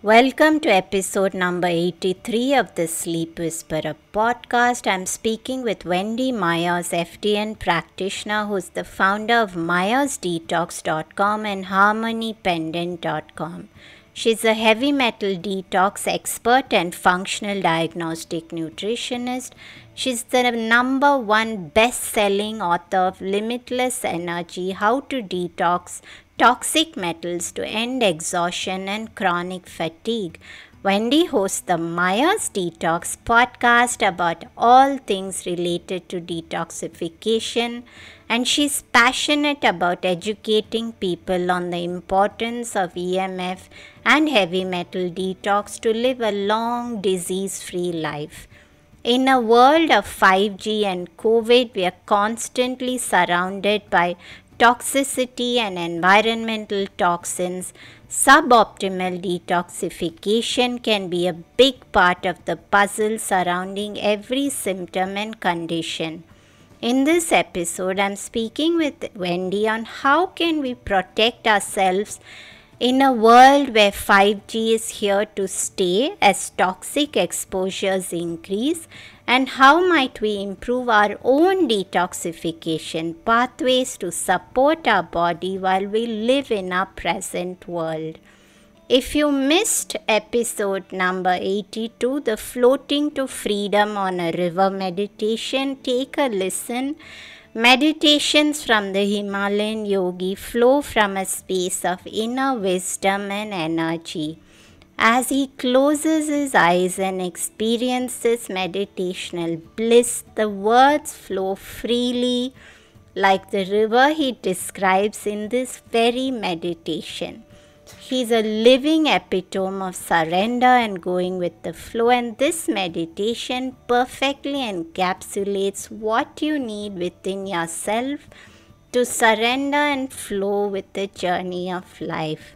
Welcome to episode number 83 of the Sleep Whisperer podcast. I'm speaking with Wendy Myers, FDN practitioner, who's the founder of MyersDetox.com and HarmonyPendant.com. She's a heavy metal detox expert and functional diagnostic nutritionist. She's the number one best-selling author of Limitless Energy, How to Detox Toxic Metals to End Exhaustion and Chronic Fatigue. Wendy hosts the Myers Detox podcast about all things related to detoxification, and she's passionate about educating people on the importance of EMF and heavy metal detox to live a long, disease-free life. In a world of 5G and COVID, we are constantly surrounded by toxicity and environmental toxins. Suboptimal detoxification can be a big part of the puzzle surrounding every symptom and condition. In this episode, I'm speaking with Wendy on how can we protect ourselves in a world where 5G is here to stay as toxic exposures increase, and how might we improve our own detoxification pathways to support our body while we live in our present world. If you missed episode number 82, the Floating to Freedom on a River meditation, take a listen. Meditations from the Himalayan yogi flow from a space of inner wisdom and energy. As he closes his eyes and experiences meditational bliss, the words flow freely like the river he describes in this very meditation. He's a living epitome of surrender and going with the flow, and this meditation perfectly encapsulates what you need within yourself to surrender and flow with the journey of life.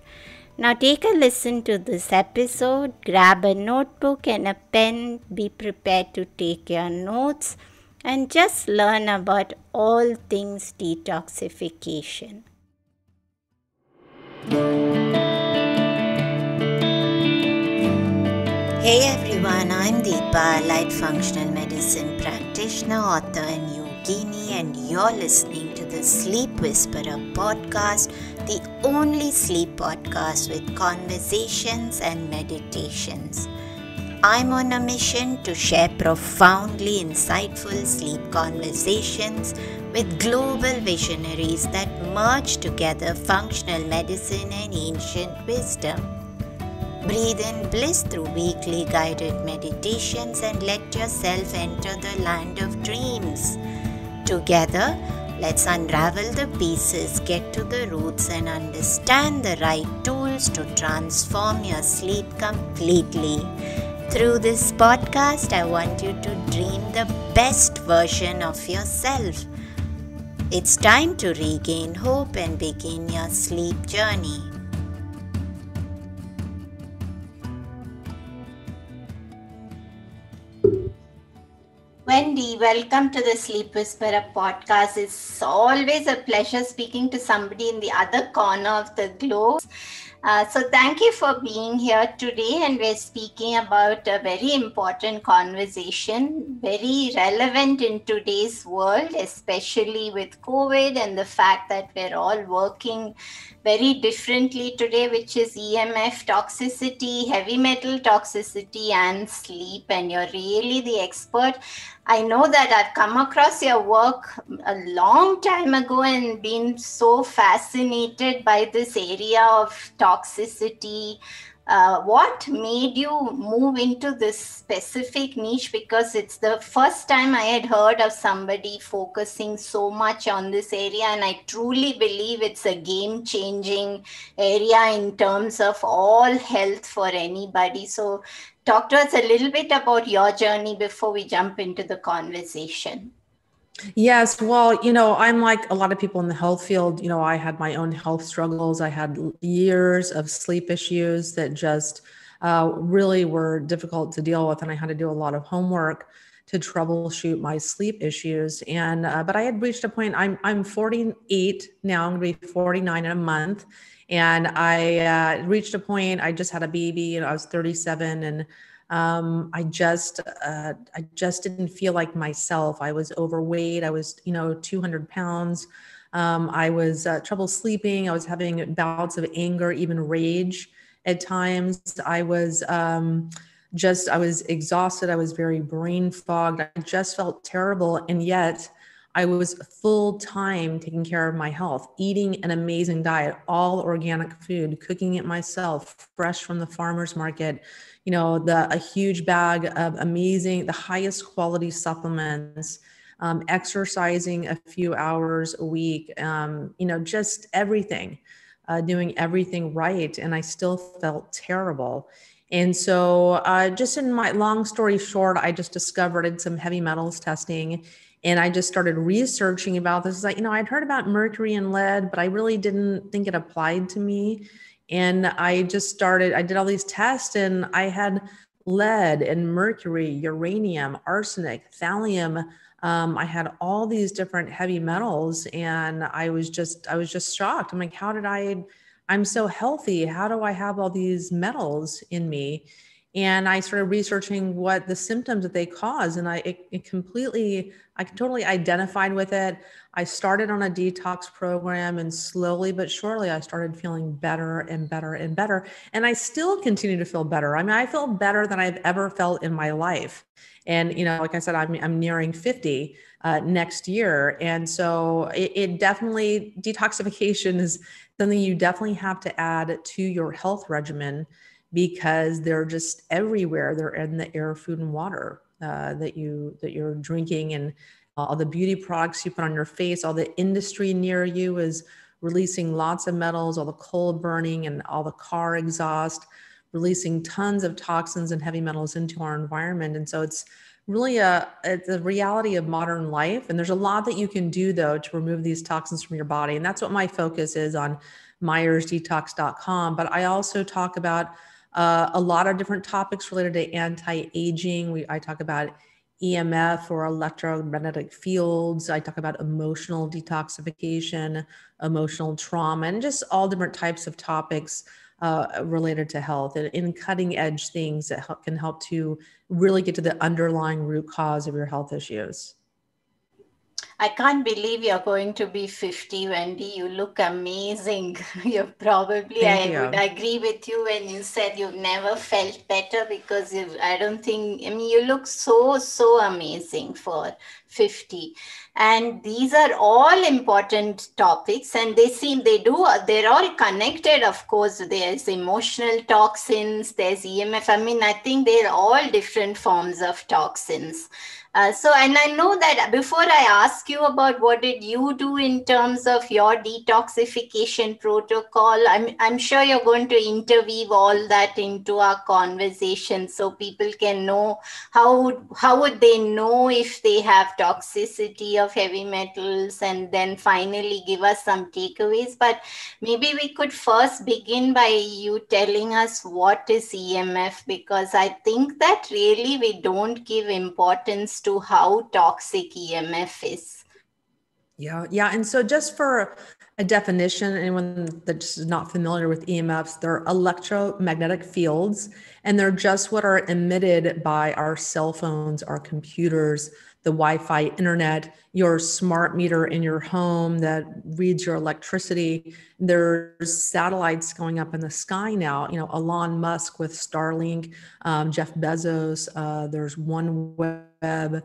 Now take a listen to this episode, grab a notebook and a pen, be prepared to take your notes, and just learn about all things detoxification. Hey everyone, I'm Deepa, Light Functional Medicine practitioner, author and yogini, and you're listening to the Sleep Whisperer podcast, the only sleep podcast with conversations and meditations. I'm on a mission to share profoundly insightful sleep conversations with global visionaries that merge together functional medicine and ancient wisdom. Breathe in bliss through weekly guided meditations and let yourself enter the land of dreams. Together, let's unravel the pieces, get to the roots, and understand the right tools to transform your sleep completely. Through this podcast, I want you to dream the best version of yourself. It's time to regain hope and begin your sleep journey. Wendy, welcome to the Sleep Whisperer podcast. It's always a pleasure speaking to somebody in the other corner of the globe. So thank you for being here today, and we're speaking about a very important conversation, very relevant in today's world, especially with COVID and the fact that we're all working very differently today, which is EMF toxicity, heavy metal toxicity, and sleep. And you're really the expert. I know that I've come across your work a long time ago and been so fascinated by this area of toxicity. What made you move into this specific niche? Because it's the first time I had heard of somebody focusing so much on this area, and I truly believe it's a game-changing area in terms of all health for anybody. So talk to us a little bit about your journey before we jump into the conversation. Yes. Well, I'm like a lot of people in the health field. I had my own health struggles. I had years of sleep issues that just really were difficult to deal with. And I had to do a lot of homework to troubleshoot my sleep issues. And but I had reached a point. I'm 48 now. I'm going to be 49 in a month, and I reached a point. I just had a baby, and I was 37, and I just didn't feel like myself. I was overweight. I was 200 pounds. I was trouble sleeping. I was having bouts of anger, even rage at times. I was exhausted. I was very brain fogged. I just felt terrible. And yet I was full time taking care of my health, eating an amazing diet, all organic food, cooking it myself, fresh from the farmer's market, a huge bag of the highest quality supplements, exercising a few hours a week, just everything, doing everything right. And I still felt terrible. And so, just in my long story short, I just discovered some heavy metals testing, and I just started researching about this. I'd heard about mercury and lead, but I really didn't think it applied to me. And I did all these tests, and I had lead and mercury, uranium, arsenic, thallium. I had all these different heavy metals, and I was just shocked. I'm like, I'm so healthy. How do I have all these metals in me? And I started researching what the symptoms that they cause. And I totally identified with it. I started on a detox program, and slowly but surely I started feeling better and better and better. And I still continue to feel better. I mean, I feel better than I've ever felt in my life. And, like I said, I'm nearing 50 next year. And so it definitely, detoxification is something you definitely have to add to your health regimen, because they're just everywhere. They're in the air, food, and water that you're drinking, and all the beauty products you put on your face. All the industry near you is releasing lots of metals, all the coal burning and all the car exhaust, releasing tons of toxins and heavy metals into our environment. And so it's really it's a reality of modern life. And there's a lot that you can do, though, to remove these toxins from your body. And that's what my focus is on MyersDetox.com. But I also talk about a lot of different topics related to anti-aging. I talk about EMF, or electromagnetic fields. I talk about emotional detoxification, emotional trauma, and just all different types of topics related to health, and in cutting edge things that can help to really get to the underlying root cause of your health issues. I can't believe you're going to be 50, Wendy. You look amazing. You're probably, I would agree with you when you said you've never felt better, because you look so amazing for 50. And these are all important topics, and they're all connected. Of course, there's emotional toxins, there's EMF. I think they're all different forms of toxins. And I know that before I ask you about what did you do in terms of your detoxification protocol, I'm sure you're going to interweave all that into our conversation, so people can know how would they know if they have toxicity of heavy metals, and then finally give us some takeaways. But maybe we could first begin by you telling us what is EMF, because I think that really we don't give importance to how toxic EMF is. Yeah. And so, just for a definition, anyone that's not familiar with EMFs, they're electromagnetic fields, and they're just what are emitted by our cell phones, our computers, the Wi-Fi, internet, your smart meter in your home that reads your electricity. There's satellites going up in the sky now. Elon Musk with Starlink, Jeff Bezos. There's OneWeb.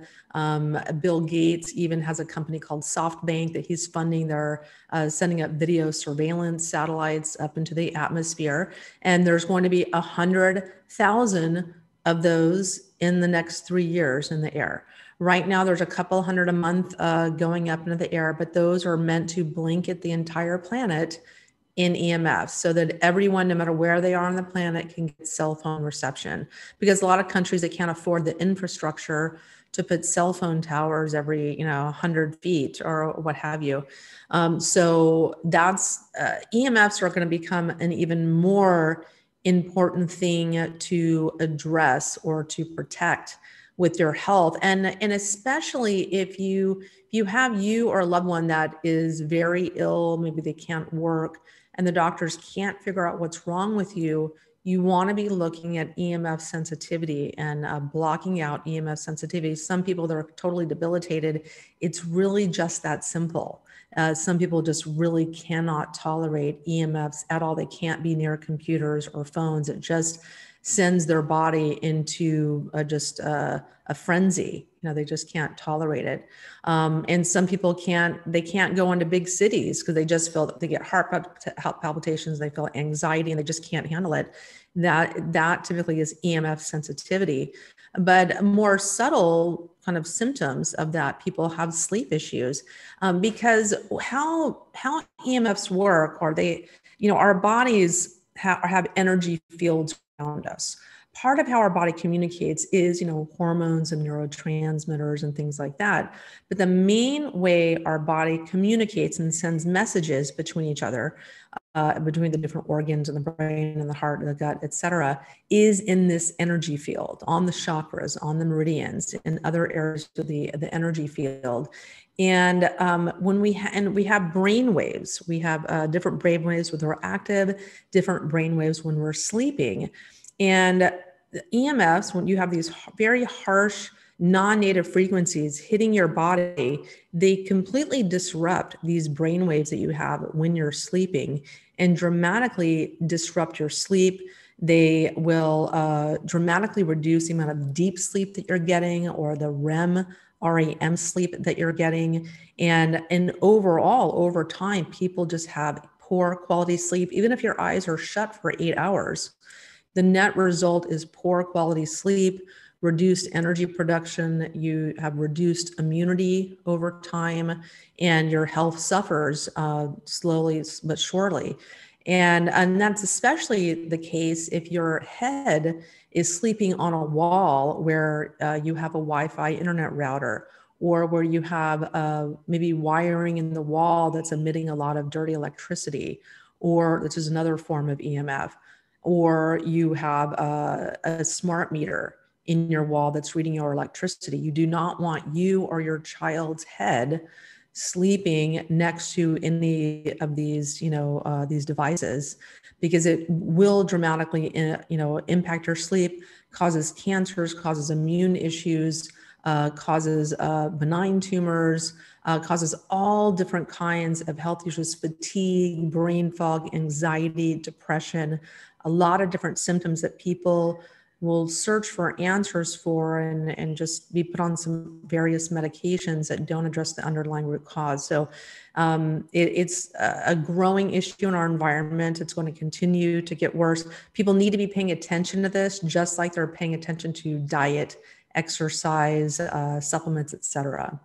Bill Gates even has a company called SoftBank that he's funding. They're sending up video surveillance satellites up into the atmosphere, and there's going to be 100,000 of those in the next 3 years in the air. Right now, there's a couple hundred a month going up into the air, but those are meant to blanket the entire planet in EMF, so that everyone, no matter where they are on the planet, can get cell phone reception. Because a lot of countries, they can't afford the infrastructure to put cell phone towers every 100 feet or what have you. So that's EMFs are going to become an even more important thing to address or to protect with your health. And especially if you have you or a loved one that is very ill, maybe they can't work and the doctors can't figure out what's wrong with you, you want to be looking at EMF sensitivity and blocking out EMF sensitivity. Some people that are totally debilitated, it's really just that simple. Some people just really cannot tolerate EMFs at all. They can't be near computers or phones. It just sends their body into a frenzy. They just can't tolerate it. And some people can't go into big cities because they just feel that they get heart palpitations, they feel anxiety, and they just can't handle it. That typically is EMF sensitivity. But more subtle kind of symptoms of that, people have sleep issues, because how EMFs work, or our bodies have energy fields around us. Part of how our body communicates is, hormones and neurotransmitters and things like that. But the main way our body communicates and sends messages between each other, between the different organs in the brain and the heart and the gut, et cetera, is in this energy field, on the chakras, on the meridians, in other areas of the energy field. And when we have brain waves, we have different brain waves when we're active, different brain waves when we're sleeping. And the EMFs, when you have these very harsh, non-native frequencies hitting your body, they completely disrupt these brain waves that you have when you're sleeping and dramatically disrupt your sleep. They will dramatically reduce the amount of deep sleep that you're getting, or the REM sleep that you're getting. And overall, over time, people just have poor quality sleep. Even if your eyes are shut for 8 hours, the net result is poor quality sleep, reduced energy production. You have reduced immunity over time, and your health suffers slowly but surely. And that's especially the case if your head is sleeping on a wall where you have a Wi-Fi internet router, or where you have maybe wiring in the wall that's emitting a lot of dirty electricity, or this is another form of EMF, or you have a smart meter in your wall that's reading your electricity. You do not want you or your child's head sleeping next to any of these, these devices, because it will dramatically, impact your sleep, causes cancers, causes immune issues, causes benign tumors, causes all different kinds of health issues, fatigue, brain fog, anxiety, depression, a lot of different symptoms that people will search for answers for, and just be put on some various medications that don't address the underlying root cause. So it's a growing issue in our environment. It's going to continue to get worse. People need to be paying attention to this, just like they're paying attention to diet, exercise, supplements, etc.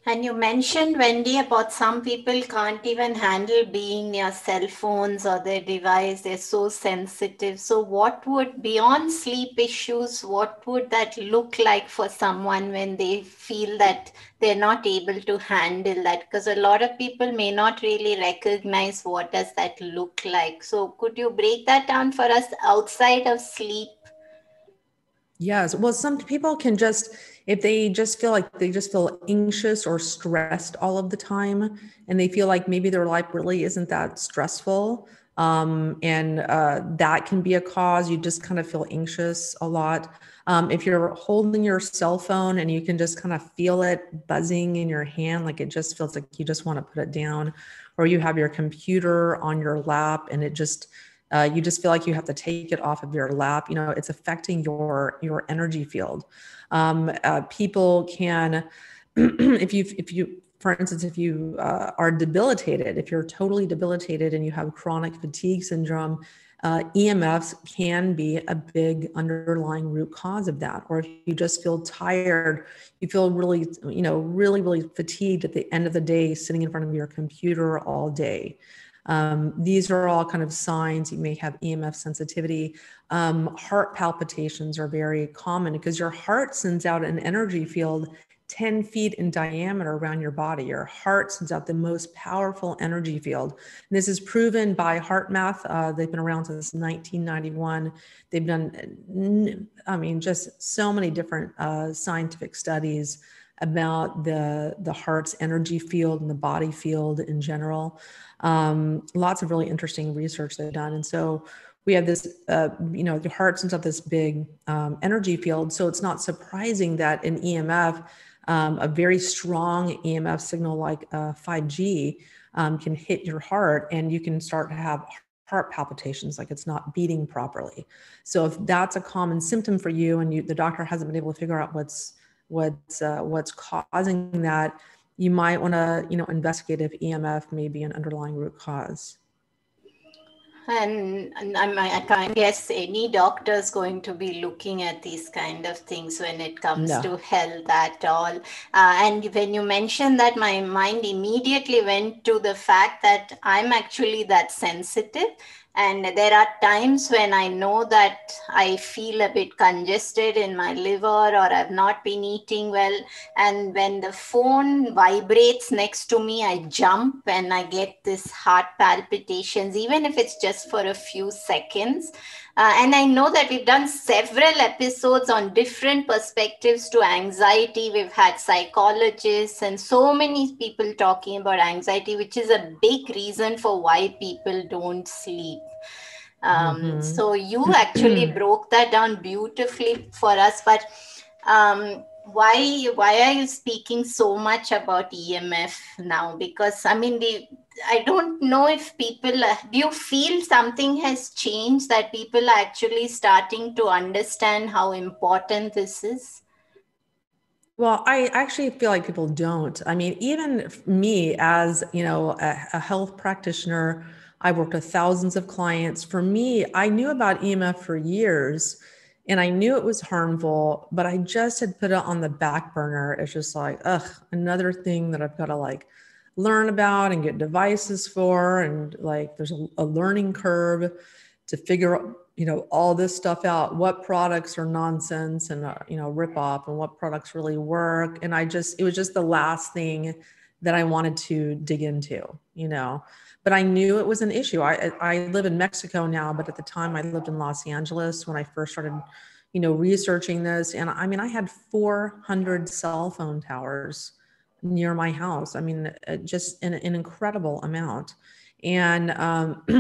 And you mentioned, Wendy, about some people can't even handle being near cell phones or their device. They're so sensitive. So what would, beyond sleep issues, what would that look like for someone when they feel that they're not able to handle that? Because a lot of people may not really recognize what does that look like. So could you break that down for us outside of sleep? Yes. Well, some people can just, if they just feel like they just feel anxious or stressed all of the time, and they feel like maybe their life really isn't that stressful. And that can be a cause. You just kind of feel anxious a lot. If you're holding your cell phone and you can just kind of feel it buzzing in your hand, like it just feels like you just want to put it down, or you have your computer on your lap and it just, you just feel like you have to take it off of your lap. It's affecting your energy field. People can, if you, for instance, if you are debilitated, if you're totally debilitated and you have chronic fatigue syndrome, EMFs can be a big underlying root cause of that. Or if you just feel tired, you feel really, really fatigued at the end of the day, sitting in front of your computer all day. These are all kind of signs you may have EMF sensitivity. Heart palpitations are very common because your heart sends out an energy field 10 feet in diameter around your body. Your heart sends out the most powerful energy field. And this is proven by HeartMath. They've been around since 1991. They've done, just so many different scientific studies about the heart's energy field and the body field in general. Lots of really interesting research they've done. And so we have this, the heart sends out this big energy field. So it's not surprising that an EMF, a very strong EMF signal like 5G can hit your heart, and you can start to have heart palpitations, like it's not beating properly. So if that's a common symptom for you, and the doctor hasn't been able to figure out what's causing that, you might want to investigate if EMF may be an underlying root cause. And I guess any doctor is going to be looking at these kind of things when it comes to health at all. And when you mentioned that, my mind immediately went to the fact that I'm actually that sensitive. And there are times when I know that I feel a bit congested in my liver, or I've not been eating well. And when the phone vibrates next to me, I jump and I get this heart palpitations, even if it's just for a few seconds. And I know that we've done several episodes on different perspectives to anxiety. We've had psychologists and so many people talking about anxiety, which is a big reason for why people don't sleep. So you actually broke that down beautifully for us. But why are you speaking so much about EMF now? Because I don't know if people, do you feel something has changed, that people are actually starting to understand how important this is? Well, I actually feel like people don't. I mean, even me as, a health practitioner, I worked with thousands of clients. For me, I knew about EMF for years, and I knew it was harmful, but I just had put it on the back burner. It's just like, another thing that I've got to learn about and get devices for. And there's a learning curve to figure out, all this stuff out, what products are nonsense and, rip off, and what products really work. And it was just the last thing that I wanted to dig into, but I knew it was an issue. I live in Mexico now, but at the time I lived in Los Angeles when I first started, researching this. And I had 400 cell phone towers near my house. Just an incredible amount. And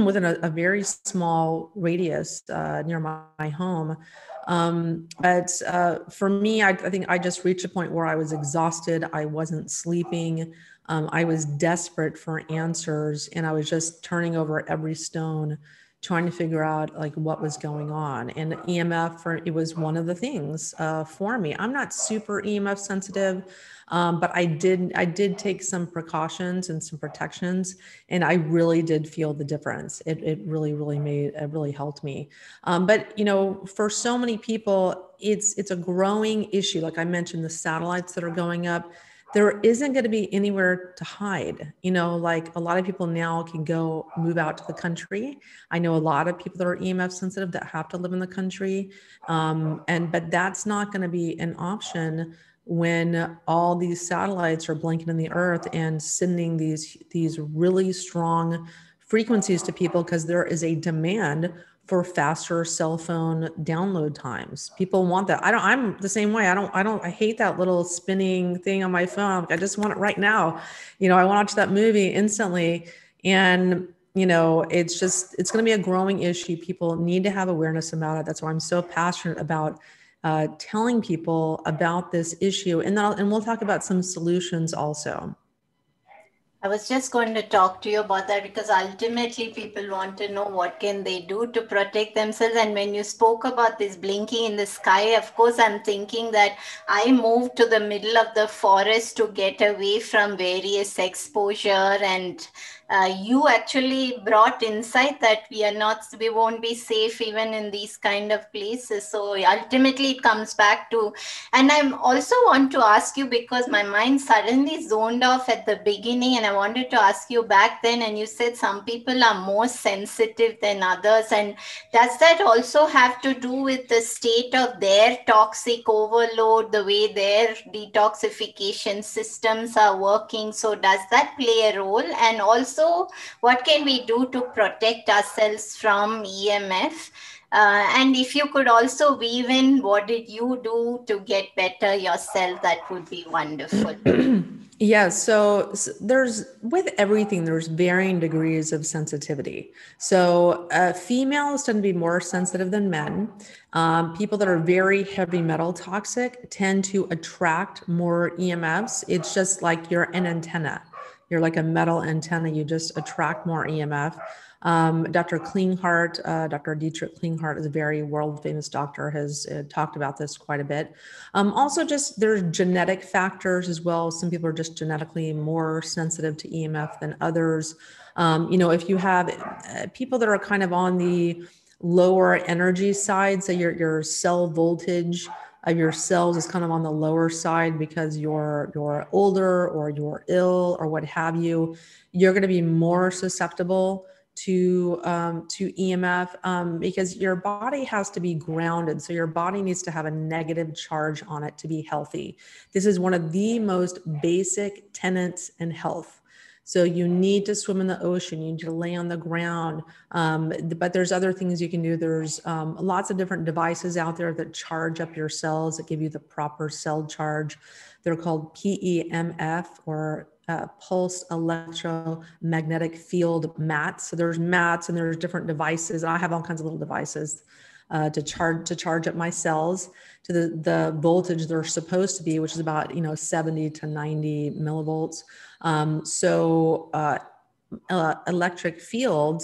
within a very small radius near my home. But for me, I think I just reached a point where I was exhausted. I wasn't sleeping. I was desperate for answers, and I was just turning over every stone, trying to figure out what was going on. And EMF, it was one of the things for me. I'm not super EMF sensitive, but I did take some precautions and some protections, and I really did feel the difference. It really helped me. But for so many people, it's a growing issue. Like I mentioned, the satellites that are going up, there isn't going to be anywhere to hide. A lot of people now can move out to the country. I know a lot of people that are EMF sensitive that have to live in the country. But that's not going to be an option when all these satellites are blanketing the earth and sending these really strong frequencies to people, because there is a demand for faster cell phone download times. People want that. I'm the same way. I hate that little spinning thing on my phone. I just want it right now. I want to watch that movie instantly. And, it's going to be a growing issue. People need to have awareness about it. That's why I'm so passionate about telling people about this issue. And we'll talk about some solutions also. I was just going to talk to you about that, because ultimately people want to know what can they do to protect themselves. And when you spoke about this blinking in the sky, of course, I'm thinking that I moved to the middle of the forest to get away from various exposure and you actually brought insight that we won't be safe even in these kind of places. So ultimately it comes back to, and I also want to ask you, because my mind suddenly zoned off at the beginning, and I wanted to ask you back then, and you said some people are more sensitive than others. And does that also have to do with the state of their toxic overload, the way their detoxification systems are working? So does that play a role? And also, what can we do to protect ourselves from EMF? And if you could also weave in what did you do to get better yourself, that would be wonderful. Yeah, so there's, with everything, there's varying degrees of sensitivity. So females tend to be more sensitive than men. People that are very heavy metal toxic tend to attract more EMFs. It's just like you're an antenna. You're like a metal antenna. You just attract more EMF. Dr. Klinghardt, Dr. Dietrich Klinghardt is a very world famous doctor, has talked about this quite a bit. Also, just there's genetic factors as well. Some people are just genetically more sensitive to EMF than others. If you have people that are kind of on the lower energy side, so your cell voltage of your cells is kind of on the lower side because you're older or you're ill or what have you, you're going to be more susceptible to EMF because your body has to be grounded. So your body needs to have a negative charge on it to be healthy. This is one of the most basic tenets in health. So you need to swim in the ocean, you need to lay on the ground. But there's other things you can do. There's lots of different devices out there that charge up your cells, that give you the proper cell charge. They're called PEMF, or pulse electromagnetic field mats. So there's mats and there's different devices. I have all kinds of little devices to charge up my cells to the voltage they're supposed to be, which is about 70 to 90 millivolts.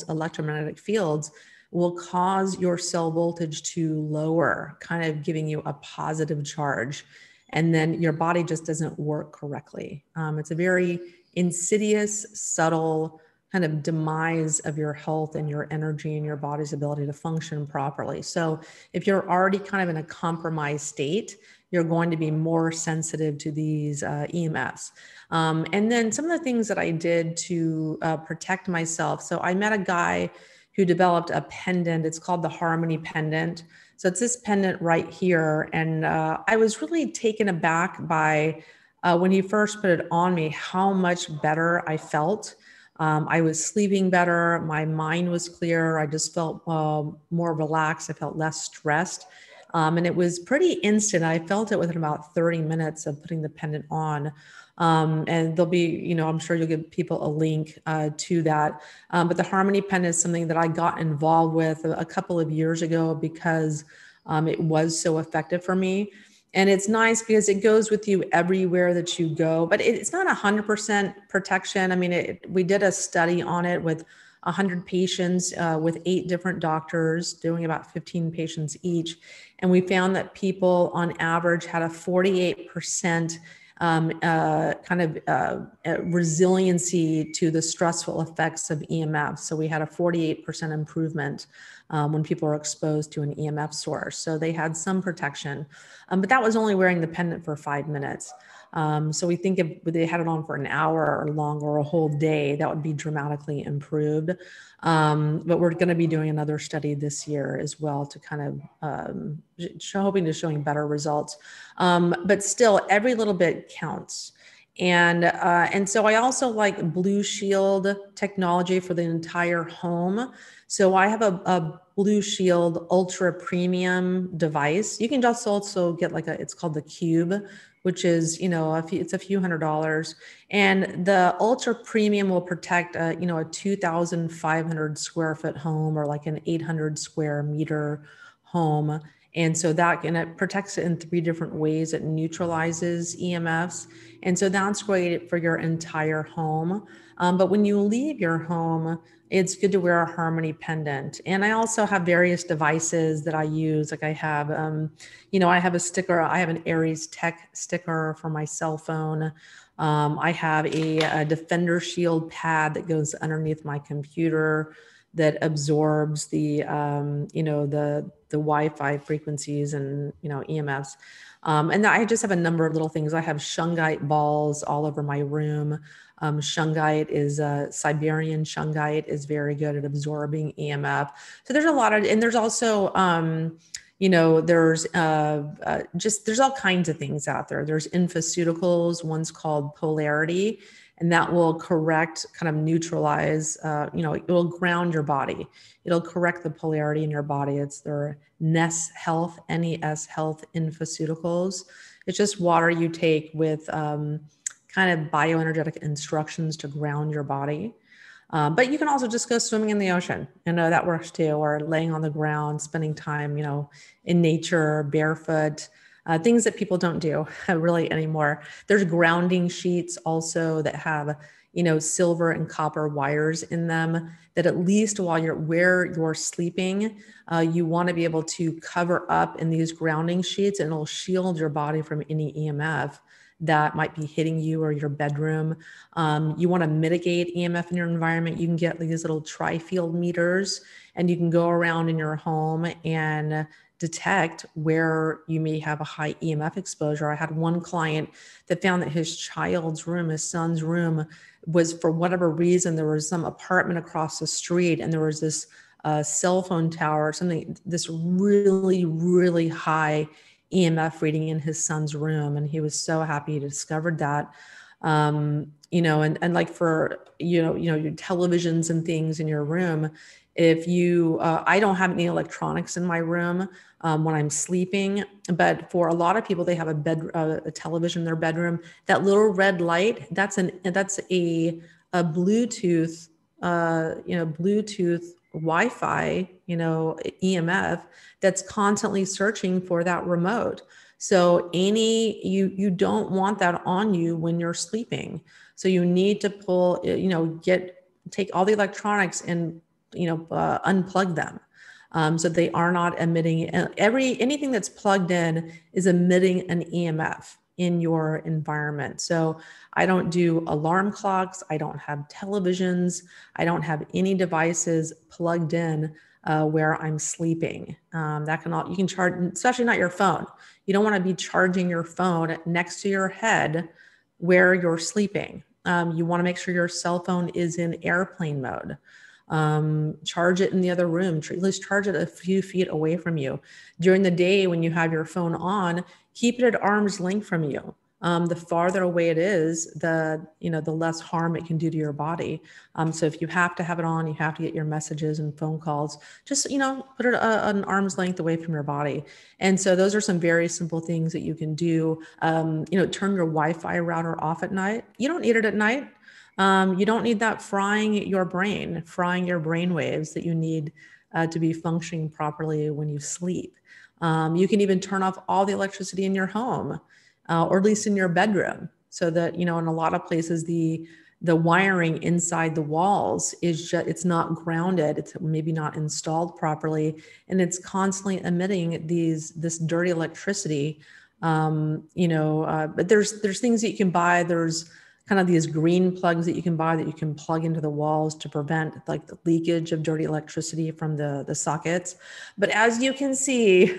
Electromagnetic fields will cause your cell voltage to lower, kind of giving you a positive charge. And then your body just doesn't work correctly. It's a very insidious, subtle kind of demise of your health and your energy and your body's ability to function properly. So if you're already kind of in a compromised state, you're going to be more sensitive to these EMFs. And then some of the things that I did to protect myself. So I met a guy who developed a pendant. It's called the Harmony pendant. So it's this pendant right here. And I was really taken aback by when he first put it on me, how much better I felt. I was sleeping better. My mind was clear. I just felt more relaxed. I felt less stressed. And it was pretty instant. I felt it within about 30 minutes of putting the pendant on. And there'll be, I'm sure you'll give people a link to that. But the Harmony pendant is something that I got involved with a couple of years ago because it was so effective for me. And it's nice because it goes with you everywhere that you go, but it's not 100% protection. I mean, we did a study on it with 100 patients with 8 different doctors doing about 15 patients each. And we found that people on average had a 48% resiliency to the stressful effects of EMF. So we had a 48% improvement when people are exposed to an EMF source. So they had some protection, but that was only wearing the pendant for 5 minutes. So we think if they had it on for an hour or longer, or a whole day, that would be dramatically improved. But we're going to be doing another study this year as well to kind of showing better results. But still, every little bit counts. And so I also like Blue Shield technology for the entire home. So I have a Blue Shield Ultra Premium device. You can just also get it's called the Cube, which is, it's a few $100s. And the Ultra Premium will protect, a 2,500 square foot home or like an 800 square meter home. And so it protects it in 3 different ways. It neutralizes EMFs. And so that's great for your entire home. But when you leave your home, it's good to wear a Harmony pendant. And I also have various devices that I use. Like I have, I have a sticker. I have an Aries Tech sticker for my cell phone. I have a Defender Shield pad that goes underneath my computer that absorbs the Wi-Fi frequencies and EMFs. And I just have a number of little things. I have shungite balls all over my room. Shungite is Siberian shungite is very good at absorbing EMF. So there's a lot of, and there's also there's all kinds of things out there. There's infoceuticals, one's called Polarity, and that will correct, kind of neutralize, it will ground your body. It'll correct the polarity in your body. It's their NES Health, NES Health infoceuticals. It's just water you take with kind of bioenergetic instructions to ground your body. But you can also just go swimming in the ocean. That works too, or laying on the ground, spending time, in nature, barefoot. Things that people don't do really anymore. There's grounding sheets also that have, silver and copper wires in them that at least where you're sleeping, you want to be able to cover up in these grounding sheets, and it'll shield your body from any EMF that might be hitting you or your bedroom. You want to mitigate EMF in your environment. You can get these little tri-field meters, and you can go around in your home and detect where you may have a high EMF exposure. I had one client that found that his son's room was, for whatever reason, there was some apartment across the street, and there was this cell phone tower or something, this really, really high EMF reading in his son's room. And he was so happy he discovered that. And like for, your televisions and things in your room, if you, I don't have any electronics in my room when I'm sleeping, but for a lot of people, they have a television in their bedroom. That little red light, that's a Bluetooth, Bluetooth Wi-Fi, EMF that's constantly searching for that remote. So you don't want that on you when you're sleeping. So you need to take all the electronics and, unplug them. So they are not emitting, anything that's plugged in is emitting an EMF in your environment. So I don't do alarm clocks. I don't have televisions. I don't have any devices plugged in where I'm sleeping. You can charge, especially not your phone. You don't want to be charging your phone next to your head where you're sleeping. You want to make sure your cell phone is in airplane mode. Charge it in the other room. At least charge it a few feet away from you. During the day, when you have your phone on, keep it at arm's length from you. The farther away it is, the less harm it can do to your body. So if you have to have it on, you have to get your messages and phone calls, just, put it an arm's length away from your body. And so those are some very simple things that you can do. Turn your Wi-Fi router off at night. You don't need it at night. You don't need that frying your brain waves that you need to be functioning properly when you sleep. You can even turn off all the electricity in your home, or at least in your bedroom, so that, in a lot of places, the wiring inside the walls it's not grounded. It's maybe not installed properly, and it's constantly emitting this dirty electricity. But there's things that you can buy. There's kind of these green plugs that you can buy that you can plug into the walls to prevent like the leakage of dirty electricity from the sockets. But as you can see,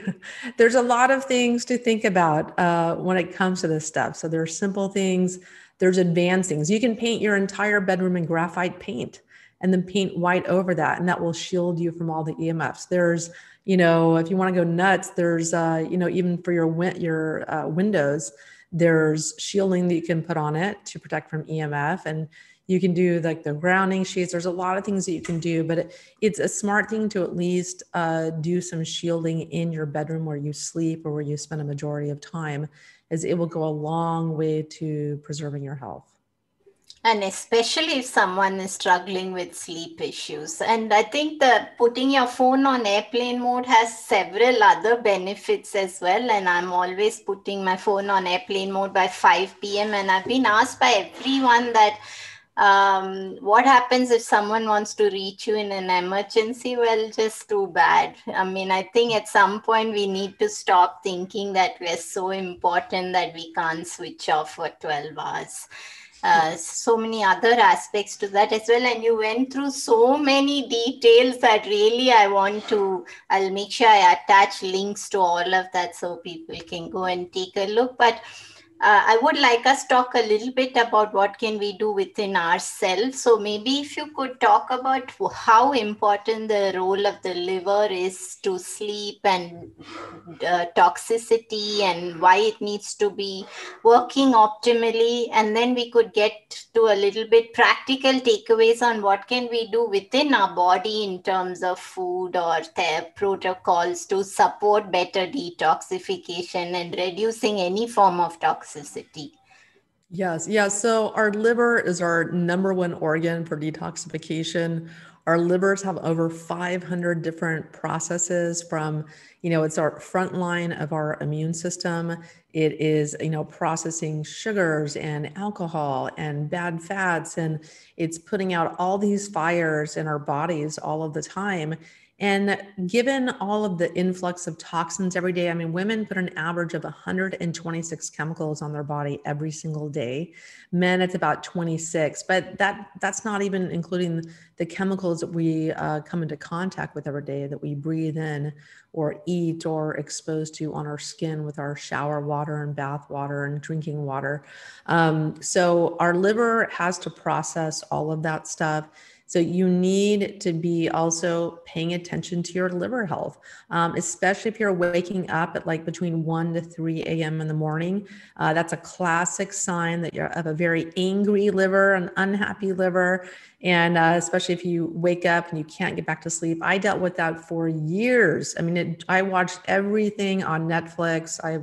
there's a lot of things to think about when it comes to this stuff. So there's simple things, there's advanced things. You can paint your entire bedroom in graphite paint and then paint white over that, and that will shield you from all the EMFs. There's, if you want to go nuts, there's, even for your windows, there's shielding that you can put on it to protect from EMF, and you can do like the grounding sheets. There's a lot of things that you can do, but it's a smart thing to at least do some shielding in your bedroom where you sleep or where you spend a majority of time, as it will go a long way to preserving your health. And especially if someone is struggling with sleep issues. And I think that putting your phone on airplane mode has several other benefits as well. And I'm always putting my phone on airplane mode by 5 p.m. And I've been asked by everyone that What happens if someone wants to reach you in an emergency? Well, just too bad. I mean, I think at some point we need to stop thinking that we're so important that we can't switch off for 12 hours. So many other aspects to that as well. And you went through so many details that really I'll make sure I attach links to all of that so people can go and take a look. But I would like us talk a little bit about what can we do within ourselves. So maybe if you could talk about how important the role of the liver is to sleep and toxicity and why it needs to be working optimally. And then we could get to a little bit practical takeaways on what can we do within our body in terms of food or protocols to support better detoxification and reducing any form of toxicity. Yes. Yeah. So our liver is our number one organ for detoxification. Our livers have over 500 different processes from, it's our front line of our immune system. It is, processing sugars and alcohol and bad fats, and it's putting out all these fires in our bodies all of the time. And given all of the influx of toxins every day, I mean, women put an average of 126 chemicals on their body every single day. Men, it's about 26, but that's not even including the chemicals that we come into contact with every day, that we breathe in or eat or exposed to on our skin with our shower water and bath water and drinking water. So our liver has to process all of that stuff. So you need to be also paying attention to your liver health, especially if you're waking up at like between 1 to 3 a.m. in the morning. That's a classic sign that you have a very angry liver, an unhappy liver. And especially if you wake up and you can't get back to sleep. I dealt with that for years. I mean, I watched everything on Netflix. I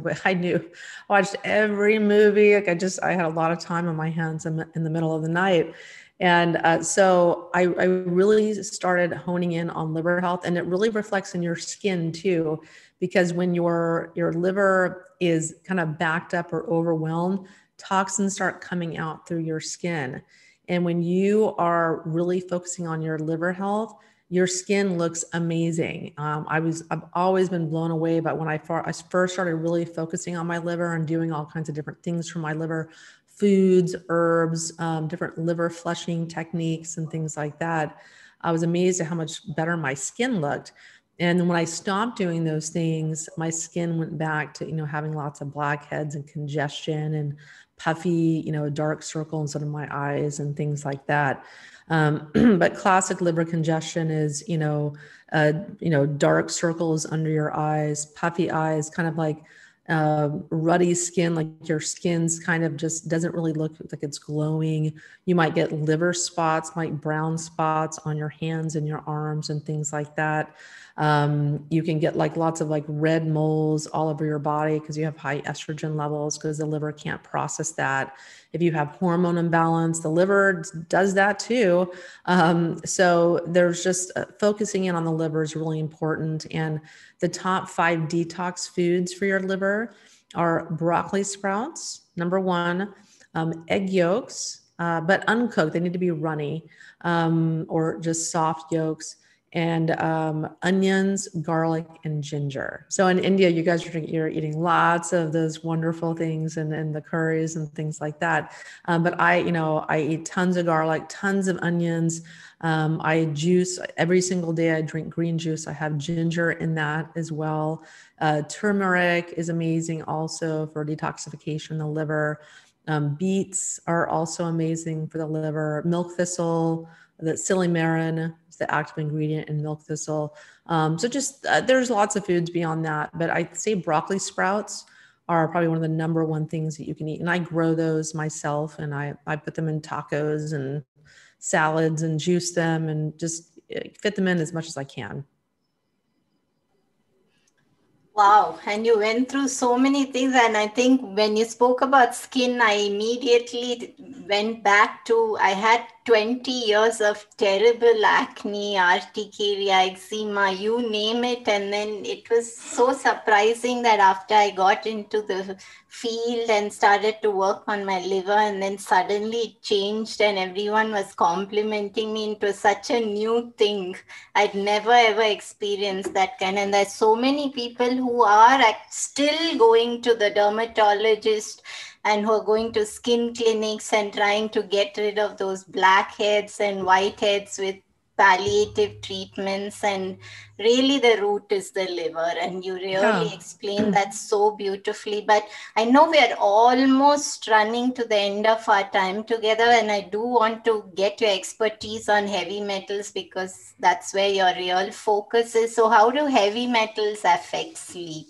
watched every movie. Like I had a lot of time on my hands in the middle of the night. And so I really started honing in on liver health, and it really reflects in your skin too, because when your liver is kind of backed up or overwhelmed, toxins start coming out through your skin. And when you are really focusing on your liver health, your skin looks amazing. I've always been blown away by when I first started really focusing on my liver and doing all kinds of different things for my liver. Foods, herbs, different liver flushing techniques and things like that. I was amazed at how much better my skin looked. And then when I stopped doing those things, my skin went back to, having lots of blackheads and congestion and puffy, dark circles under my eyes and things like that. But classic liver congestion is, dark circles under your eyes, puffy eyes, kind of like ruddy skin, like your skin's kind of just doesn't really look like it's glowing. You might get liver spots, brown spots on your hands and your arms and things like that. You can get like lots of like red moles all over your body because you have high estrogen levels, because the liver can't process that. If you have hormone imbalance, the liver does that too. So there's just focusing in on the liver is really important. And the top 5 detox foods for your liver are broccoli sprouts, number 1, egg yolks, but uncooked. They need to be runny, or just soft yolks, and onions, garlic, and ginger. So in India, you guys you're eating lots of those wonderful things and the curries and things like that. But I eat tons of garlic, tons of onions. I juice every single day. I drink green juice. I have ginger in that as well. Turmeric is amazing also for detoxification in the liver. Beets are also amazing for the liver. Milk thistle, the silymarin is the active ingredient in milk thistle. So just there's lots of foods beyond that, but I'd say broccoli sprouts are probably one of the number 1 things that you can eat. And I grow those myself, and I put them in tacos and salads and juice them and just fit them in as much as I can. Wow. And you went through so many things. And I think when you spoke about skin, I immediately went back to, I had 20 years of terrible acne, urticaria, eczema, you name it. And then it was so surprising that after I got into the field and started to work on my liver, and then suddenly it changed and everyone was complimenting me into such a new thing. I'd never ever experienced that kind. And there's so many people who are still going to the dermatologist and who are going to skin clinics and trying to get rid of those blackheads and whiteheads with palliative treatments, and really the root is the liver, and you really Yeah. explain that so beautifully. But I know we are almost running to the end of our time together, and I do want to get your expertise on heavy metals because that's where your real focus is. So how do heavy metals affect sleep?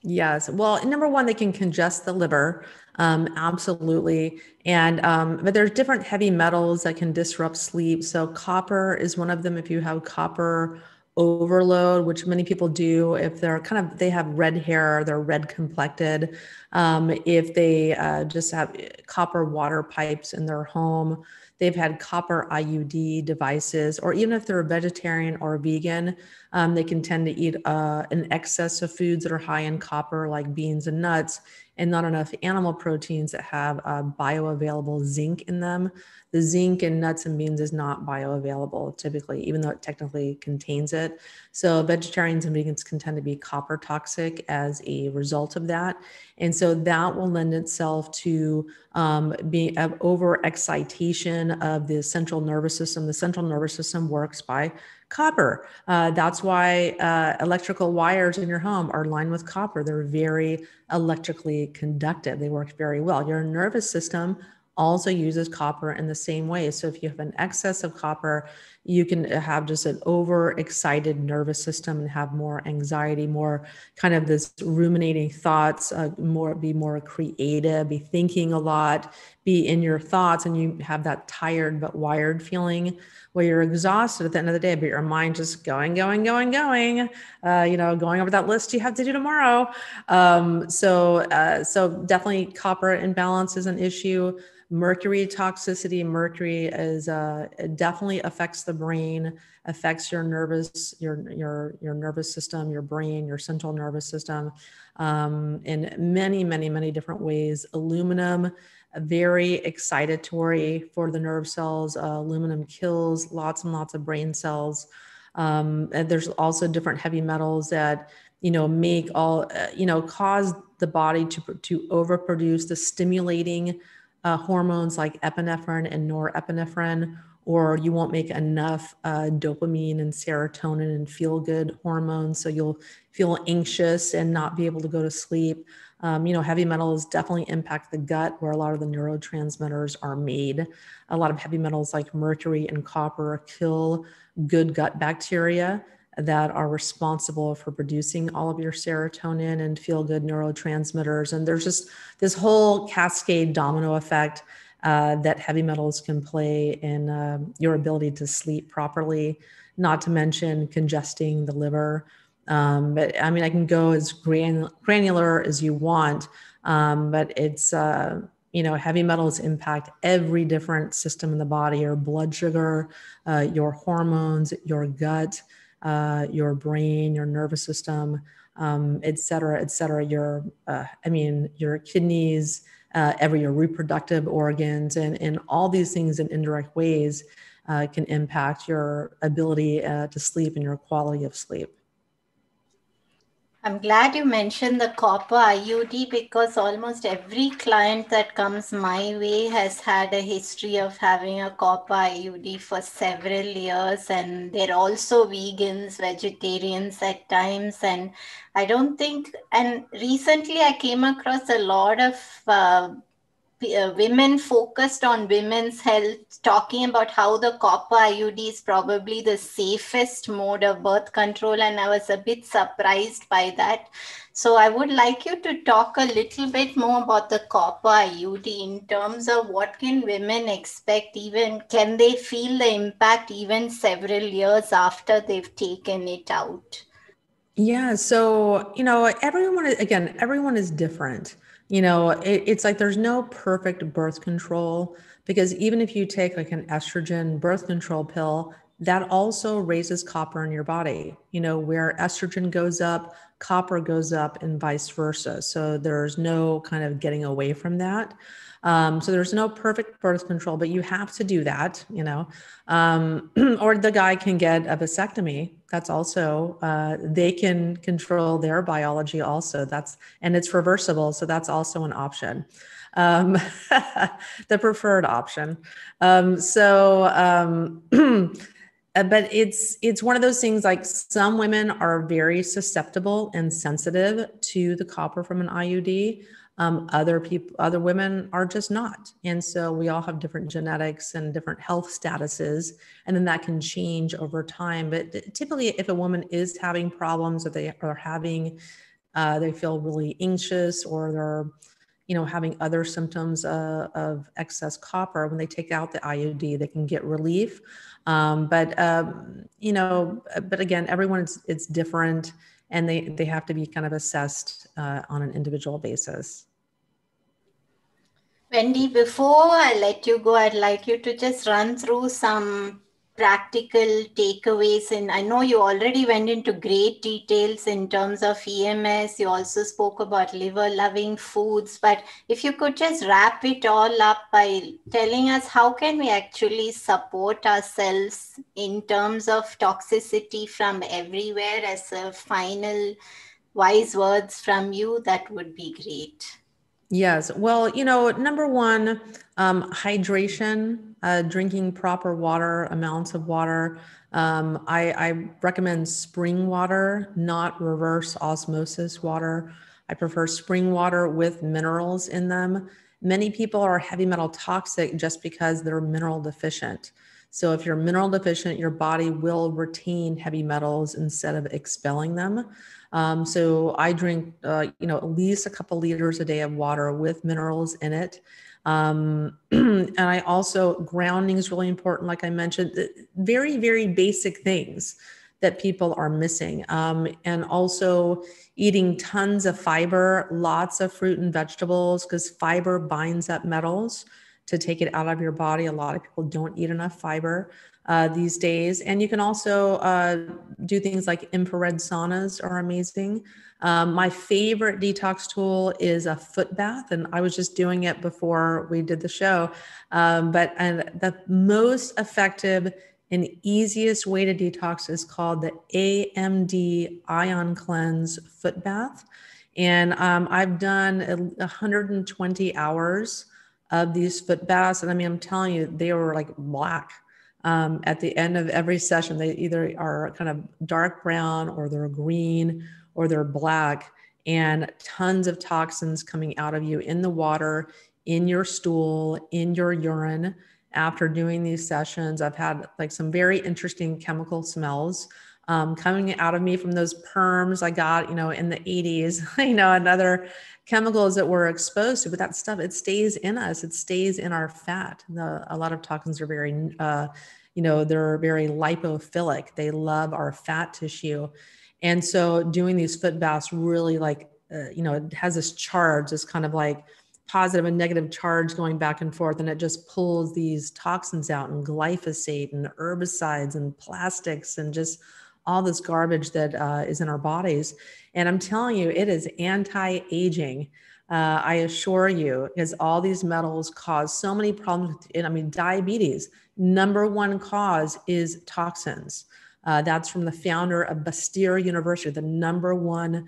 Yes. Well, number one, they can congest the liver. Absolutely. And, but there's different heavy metals that can disrupt sleep. So copper is one of them. If you have copper overload, which many people do, if they're they have red hair, they're red complected, if they just have copper water pipes in their home, they've had copper IUD devices, or even if they're a vegetarian or vegan, they can tend to eat an excess of foods that are high in copper, like beans and nuts, and not enough animal proteins that have bioavailable zinc in them. The zinc in nuts and beans is not bioavailable typically, even though it technically contains it. So vegetarians and vegans can tend to be copper toxic as a result of that. And so that will lend itself to being overexcitation of the central nervous system. The central nervous system works by copper. That's why electrical wires in your home are lined with copper. They're very electrically conductive. They work very well. Your nervous system also uses copper in the same way. So if you have an excess of copper, you can have just an overexcited nervous system and have more anxiety, more kind of this ruminating thoughts, be more creative, be thinking a lot, be in your thoughts, and you have that tired but wired feeling where you're exhausted at the end of the day, but your mind just going, going, going, going, going over that list you have to do tomorrow. So definitely copper imbalance is an issue. Mercury toxicity. Mercury is it definitely affects the brain, affects your nervous system, your brain, your central nervous system, in many, many, many different ways. Aluminum, very excitatory for the nerve cells. Aluminum kills lots and lots of brain cells. And there's also different heavy metals that make cause the body to overproduce the stimulating hormones like epinephrine and norepinephrine, or you won't make enough dopamine and serotonin and feel good hormones. So you'll feel anxious and not be able to go to sleep. Heavy metals definitely impact the gut where a lot of the neurotransmitters are made. A lot of heavy metals like mercury and copper kill good gut bacteria that are responsible for producing all of your serotonin and feel good neurotransmitters. And there's just this whole cascade domino effect that heavy metals can play in your ability to sleep properly, not to mention congesting the liver. But I mean, I can go as granular as you want, but it's, heavy metals impact every different system in the body: your blood sugar, your hormones, your gut, your brain, your nervous system, et cetera, your kidneys, your reproductive organs, and all these things in indirect ways can impact your ability to sleep and your quality of sleep. I'm glad you mentioned the copper IUD because almost every client that comes my way has had a history of having a copper IUD for several years, and they're also vegans, vegetarians at times. And I don't think, and recently I came across a lot of women focused on women's health, talking about how the copper IUD is probably the safest mode of birth control. And I was a bit surprised by that. So I would like you to talk a little bit more about the copper IUD in terms of what can women expect, even can they feel the impact even several years after they've taken it out? Yeah. So, everyone is different. It's like there's no perfect birth control, because even if you take like an estrogen birth control pill, that also raises copper in your body. Where estrogen goes up, copper goes up and vice versa. So there's no kind of getting away from that. So there's no perfect birth control, but you have to do that, or the guy can get a vasectomy. That's also, they can control their biology also. And it's reversible. So that's also an option. The preferred option. But it's one of those things, like some women are very susceptible and sensitive to the copper from an IUD. Other women are just not. And so we all have different genetics and different health statuses, and then that can change over time. But typically, if a woman is having problems, or they are having, they feel really anxious, or they're, having other symptoms of excess copper, when they take out the IUD, they can get relief. But again, it's different, and they have to be kind of assessed on an individual basis. Wendy, before I let you go, I'd like you to just run through some practical takeaways. And I know you already went into great details in terms of EMS. You also spoke about liver-loving foods. But if you could just wrap it all up by telling us how can we actually support ourselves in terms of toxicity from everywhere, as a final wise words from you, that would be great. Yes. Well, number one, hydration, drinking proper water, amounts of water. I recommend spring water, not reverse osmosis water. I prefer spring water with minerals in them. Many people are heavy metal toxic just because they're mineral deficient. So if you're mineral deficient, your body will retain heavy metals instead of expelling them. So I drink, at least a couple liters a day of water with minerals in it. And I also, grounding is really important. Like I mentioned, very, very basic things that people are missing. And also eating tons of fiber, lots of fruit and vegetables, because fiber binds up metals to take it out of your body. A lot of people don't eat enough fiber these days. And you can also do things like infrared saunas are amazing. My favorite detox tool is a foot bath, and I was just doing it before we did the show. And the most effective and easiest way to detox is called the AMD Ion Cleanse Foot Bath. And I've done 120 hours of these foot baths. And I mean, I'm telling you, they were like black. At the end of every session, they either are kind of dark brown, or they're green, or they're black, and tons of toxins coming out of you in the water, in your stool, in your urine. After doing these sessions, I've had like some very interesting chemical smells coming out of me from those perms I got, in the 80s, and other chemicals that we're exposed to. But that stuff, it stays in us. It stays in our fat. A lot of toxins are very, they're very lipophilic. They love our fat tissue. And so doing these foot baths really it has this charge, this kind of like positive and negative charge going back and forth. And it just pulls these toxins out, and glyphosate and herbicides and plastics and just all this garbage that is in our bodies. And I'm telling you, it is anti-aging. I assure you, because all these metals cause so many problems. Diabetes, number one cause is toxins. That's from the founder of Bastyr University, the number one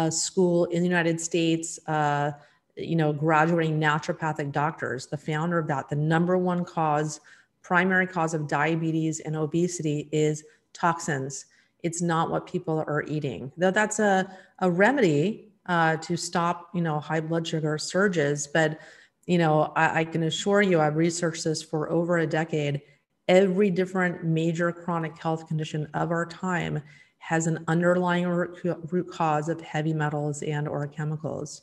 school in the United States, graduating naturopathic doctors. The founder of that, the number one primary cause of diabetes and obesity is toxins. It's not what people are eating. Though that's a remedy to stop, high blood sugar surges. But, I can assure you, I've researched this for over a decade. Every different major chronic health condition of our time has an underlying root cause of heavy metals and or chemicals.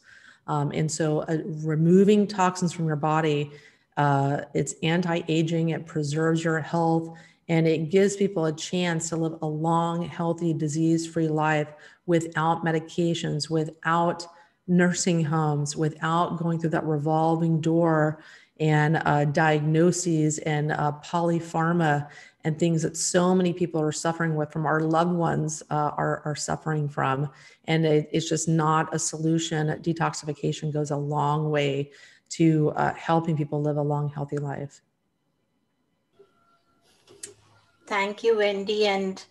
And so removing toxins from your body, it's anti-aging, it preserves your health, and it gives people a chance to live a long, healthy, disease-free life without medications, without nursing homes, without going through that revolving door and diagnoses and polypharma and things that so many people are suffering with, from our loved ones are suffering from. And it's just not a solution. Detoxification goes a long way to helping people live a long, healthy life. Thank you, Wendy. And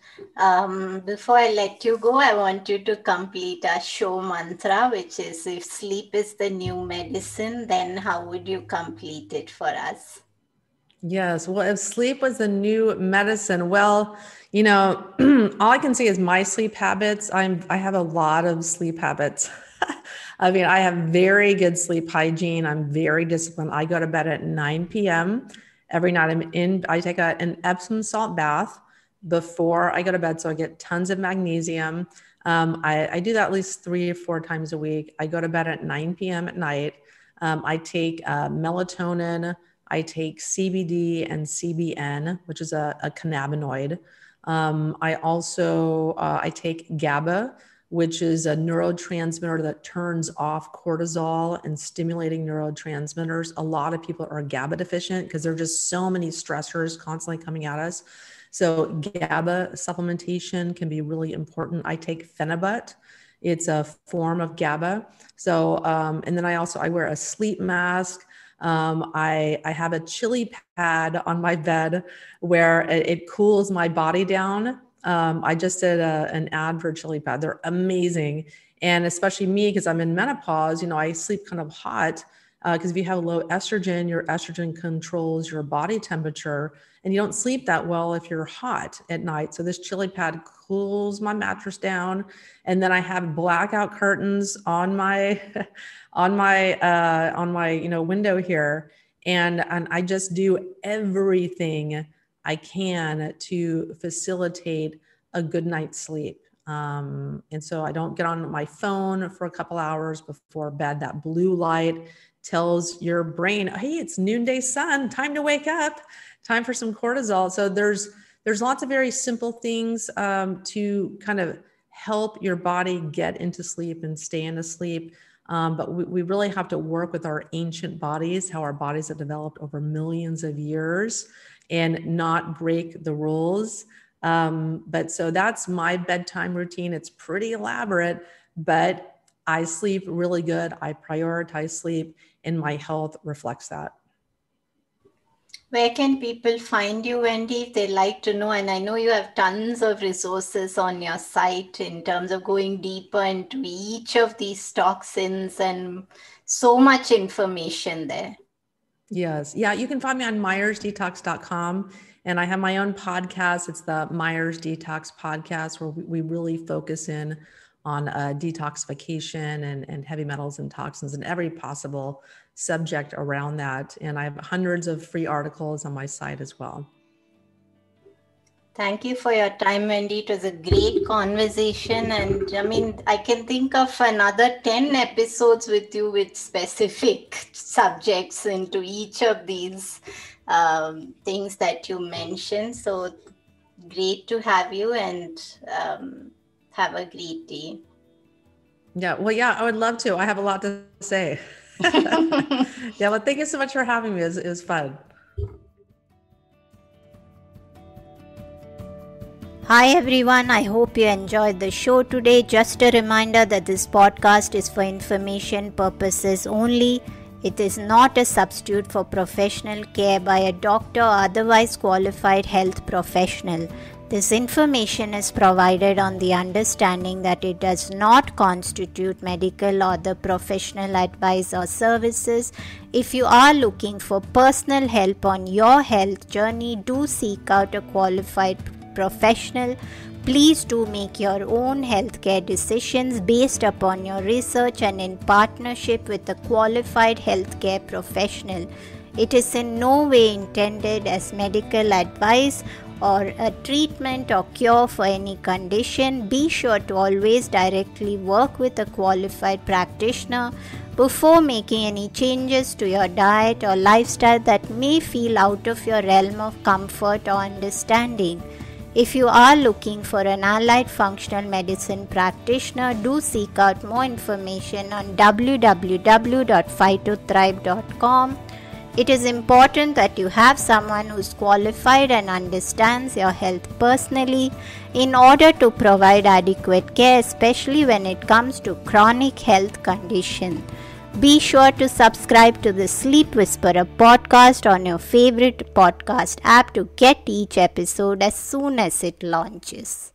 before I let you go, I want you to complete our show mantra, which is, if sleep is the new medicine, then how would you complete it for us? Yes. Well, if sleep was the new medicine, well, all I can say is my sleep habits. I have a lot of sleep habits. I mean, I have very good sleep hygiene. I'm very disciplined. I go to bed at 9 p.m. every night. I take an Epsom salt bath before I go to bed, so I get tons of magnesium. I do that at least 3 or 4 times a week. I go to bed at 9 p.m. at night. I take melatonin. I take CBD and CBN, which is a cannabinoid. I take GABA, which is a neurotransmitter that turns off cortisol and stimulating neurotransmitters. A lot of people are GABA deficient because there are just so many stressors constantly coming at us. So GABA supplementation can be really important. I take Phenibut. It's a form of GABA. So, and then I wear a sleep mask. I have a chili pad on my bed where it cools my body down. I just did an ad for chili pad. They're amazing. And especially me, because I'm in menopause, I sleep kind of hot, because if you have low estrogen, your estrogen controls your body temperature, and you don't sleep that well if you're hot at night. So this chili pad cools my mattress down. And then I have blackout curtains on my window here, and I just do everything I can to facilitate a good night's sleep. And so I don't get on my phone for a couple hours before bed. That blue light tells your brain, hey, it's noonday sun, time to wake up, time for some cortisol. So there's lots of very simple things to kind of help your body get into sleep and stay into sleep. But we really have to work with our ancient bodies, how our bodies have developed over millions of years, and not break the rules. But so that's my bedtime routine. It's pretty elaborate, but I sleep really good. I prioritize sleep, and my health reflects that. Where can people find you, Wendy, if they'd like to know? And I know you have tons of resources on your site in terms of going deeper into each of these toxins, and so much information there. Yes. Yeah. You can find me on MyersDetox.com. And I have my own podcast. It's the Myers Detox Podcast, where we really focus in on detoxification and heavy metals and toxins and every possible subject around that. And I have hundreds of free articles on my site as well. Thank you for your time, Wendy. It was a great conversation. And I mean, I can think of another 10 episodes with you with specific subjects into each of these things that you mentioned. So great to have you, and have a great day. Yeah. Well, yeah, I would love to. I have a lot to say. Yeah. Well, thank you so much for having me. It was fun. Hi everyone, I hope you enjoyed the show today. Just a reminder that this podcast is for information purposes only. It is not a substitute for professional care by a doctor or otherwise qualified health professional. This information is provided on the understanding that it does not constitute medical or other professional advice or services. If you are looking for personal help on your health journey, do seek out a qualified professional. Please do make your own healthcare decisions based upon your research and in partnership with a qualified healthcare professional. It is in no way intended as medical advice or a treatment or cure for any condition. Be sure to always directly work with a qualified practitioner before making any changes to your diet or lifestyle that may feel out of your realm of comfort or understanding. If you are looking for an allied functional medicine practitioner, do seek out more information on www.phytothrive.com. It is important that you have someone who's qualified and understands your health personally in order to provide adequate care, especially when it comes to chronic health conditions. Be sure to subscribe to the Sleep Whisperer podcast on your favorite podcast app to get each episode as soon as it launches.